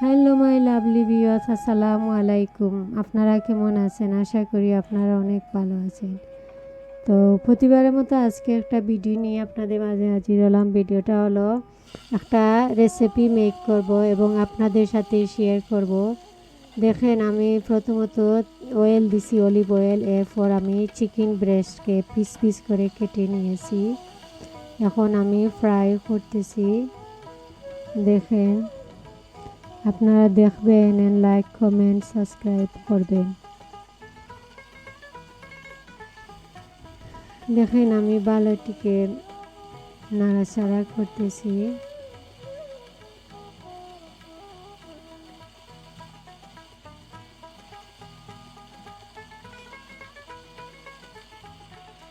Hello my lovely viewers, আসসালামু আলাইকুম। আপনারা কেমন আছেন? আশা করি আপনারা অনেক ভালো আছেন। তো প্রতিবারের মতো আজকে একটা ভিডিও নিয়ে আপনাদের মাঝে হাজির হলাম। ভিডিওটা হলো একটা রেসিপি মেক করব এবং আপনাদের সাথে শেয়ার করব। দেখেন, আমি প্রথমত অয়েল দিছি, অলিভ অয়েল। এরপর আমি চিকেন ব্রেস্টকে পিস পিস করে কেটে নিয়েছি। এখন আমি ফ্রাই করতেছি। দেখেন, আপনারা দেখবেন, লাইক কমেন্ট সাবস্ক্রাইব করবেন। দেখেন, আমি বালতিকে নাড়াচাড়া করতেছি।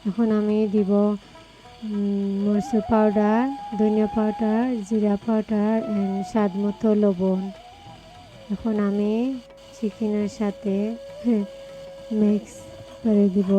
এখন আমি দিব মরিচ পাউডার, ধনিয়া পাউডার, জিরা পাউডার অ্যান্ড স্বাদ মতো লবণ। এখন আমি চিকেনের সাথে মিক্স করে দিব।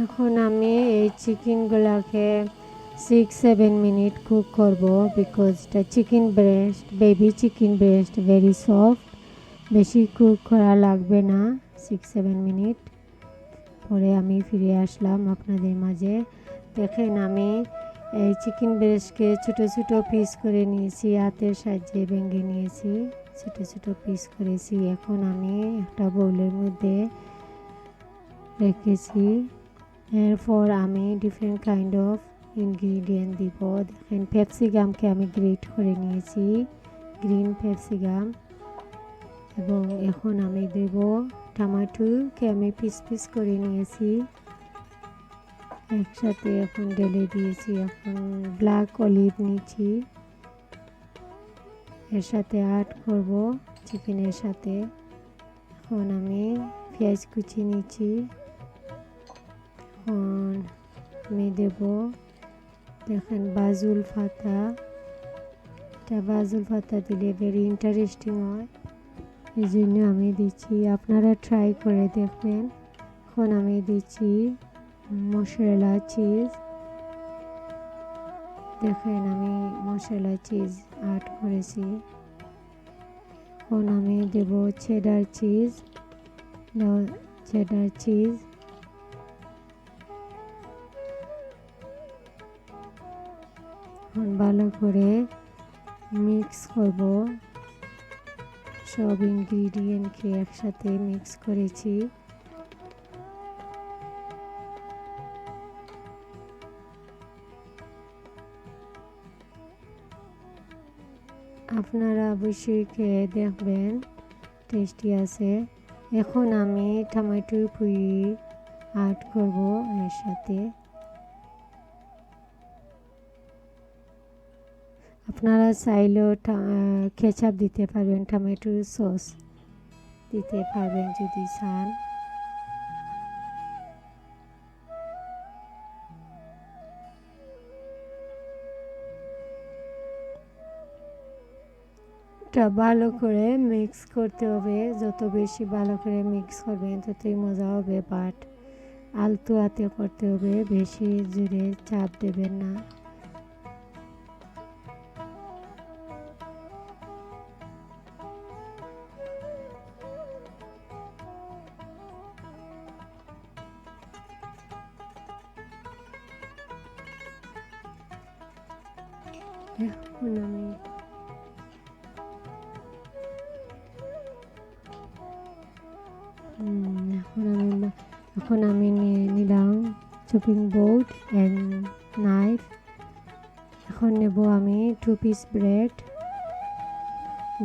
এখন আমি এই চিকেনগুলোকে 6-7 মিনিট কুক করব, বিকজ এটা chicken breast, baby chicken breast, very soft. বেশি কুক করা লাগবে না। 6-7 মিনিট পরে আমি ফিরে আসলাম আপনাদের মাঝে। দেখেন, আমি এই চিকেন ব্রেস্টকে ছোটো ছোটো পিস করে নিয়েছি, হাতের সাহায্যে ভেঙে নিয়েছি, ছোটো ছোটো পিস করেছি। এখন আমি একটা বোলের মধ্যে রেখেছি। এরপর আমি ডিফারেন্ট কাইন্ড অফ ইনগ্রিডিয়েন্ট দিব। দেখেন, ক্যাপসিকামকে আমি গ্রেট করে নিয়েছি, গ্রিন ক্যাপসিকাম। এবং এখন আমি দেব টমেটোকে আমি পিস পিস করে নিয়েছি, একসাথে এখন ঢেলে দিয়েছি। এখন ব্ল্যাক অলিভ নিচ্ছি, এর সাথে অ্যাড করব চিকেনের সাথে। এখন আমি পেঁয়াজ কুচি নিচ্ছি, এখন আমি দেব, দেখেন, বাজুল পাতা। এটা বাজুল পাতা দিলে ভেরি ইন্টারেস্টিং হয়, এই জন্য আমি দিচ্ছি। আপনারা ট্রাই করে দেখবেন। এখন আমি দিচ্ছি মশলা চিজ। দেখেন, আমি মশলা চিজ অ্যাড করেছি। এখন আমি দেব চেডার চিজ, চেডার চিজ। এখন ভালো করে মিক্স করব, সব ইনগ্রিডিয়েন্টকে একসাথে মিক্স করেছি। আপনারা অবশ্যই খেয়ে দেখবেন, টেস্টি আছে। এখন আমি টমেটো পুরি অ্যাড করব এর সাথে। আপনারা চাইলেও কেচাপ দিতে পারবেন, টমেটো সস দিতে পারবেন যদি চান। এটা ভালো করে মিক্স করতে হবে। যত বেশি ভালো করে মিক্স করবেন ততই মজা হবে, বাট আলতো হাতে করতে হবে, বেশি জোরে চাপ দেবেন না। এখন আমি এখন আমি নিয়ে নিলাম চপিং বোর্ড অ্যান্ড নাইফ। এখন নেব আমি 2 পিস ব্রেড।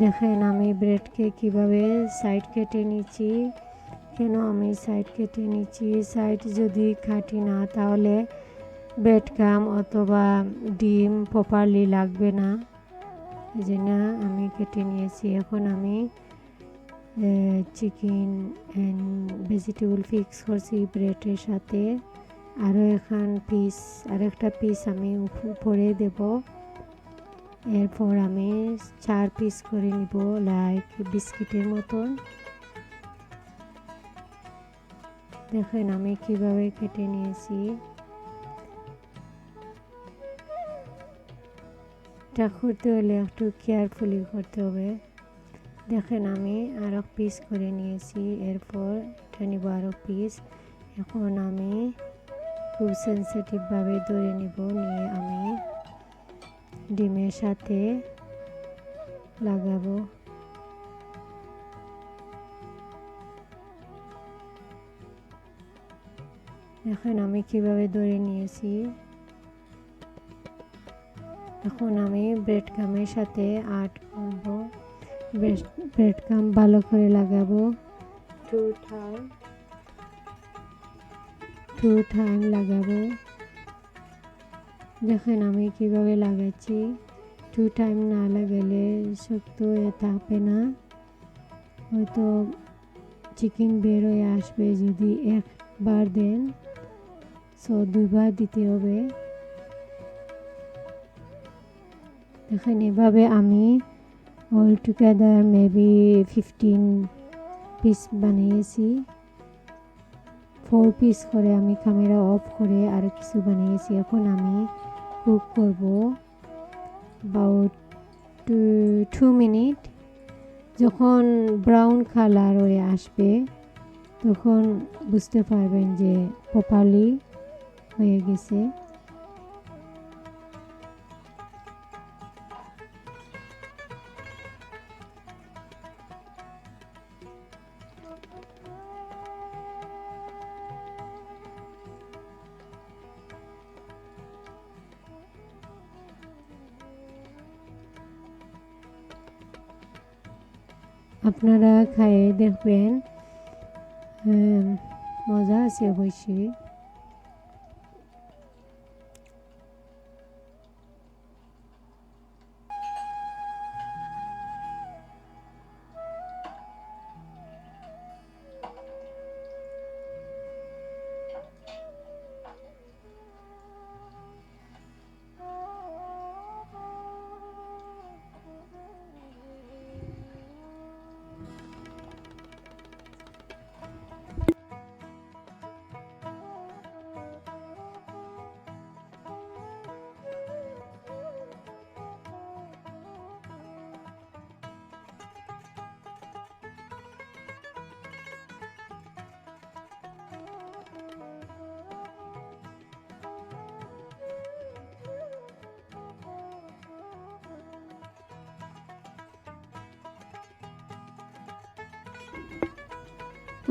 দেখেন, আমি ব্রেডকে কিভাবে সাইড কেটে নিচ্ছি। কেন আমি সাইড কেটে নিচ্ছি? সাইড যদি কাটি না, তাহলে ব্রেড ক্রাম অথবা ডিম প্রপারলি লাগবে না, এই জন্য আমি কেটে নিয়েছি। এখন আমি চিকেন অ্যান্ড ভেজিটেবল ফিক্স করছি ব্রেডের সাথে। আরও আরেকটা পিস আমি উপরে দেব। এরপর আমি 4 পিস করে নিব লাইক বিস্কিটের মতন। দেখেন আমি কিভাবে কেটে নিয়েছি। এটা করতে হলে একটু কেয়ারফুলি করতে হবে। দেখেন আমি আরও পিস করে নিয়েছি। এরপর এটা নিব আরও পিস। এখন আমি খুব সেন্সিটিভভাবে ধরে নিব, নিয়ে আমি ডিমের সাথে লাগাবো। দেখেন আমি কিভাবে ধরে নিয়েছি। এখন আমি ব্রেড গামের সাথে আট করব। ব্রেড গাম ভালো করে লাগাবো। 2 টাইম লাগাবো। দেখেন আমি কিভাবে লাগাচ্ছি। 2 টাইম না লাগালে শক্ত হয়ে থাকবে না, হয়তো চিকেন বের হয়ে আসবে যদি একবার দেন। সো 2 বার দিতে হবে। দেখেন এভাবে আমি অল টুগেদার মেবি 15 পিস বানিয়েছি। 4 পিস করে আমি ক্যামেরা অফ করে আরও কিছু বানিয়েছি। এখন আমি কুক করব অ্যাবাউট 2 মিনিট। যখন ব্রাউন কালার হয়ে আসবে তখন বুঝতে পারবেন যে প্রপারলি হয়ে গেছে। আপনারা খাইয়ে দেখবেন, মজা আছে অবশ্যই।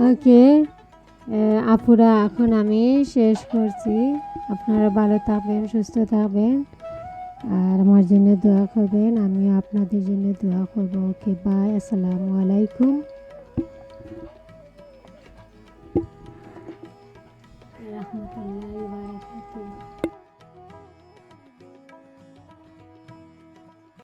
ওকে আপুরা, এখন আমি শেষ করছি। আপনারা ভালো থাকবেন, সুস্থ থাকবেন, আর আমার জন্য দোয়া করবেন। আমিও আপনাদের জন্য দোয়া করব। ওকে বাই, আসসালামু আলাইকুম।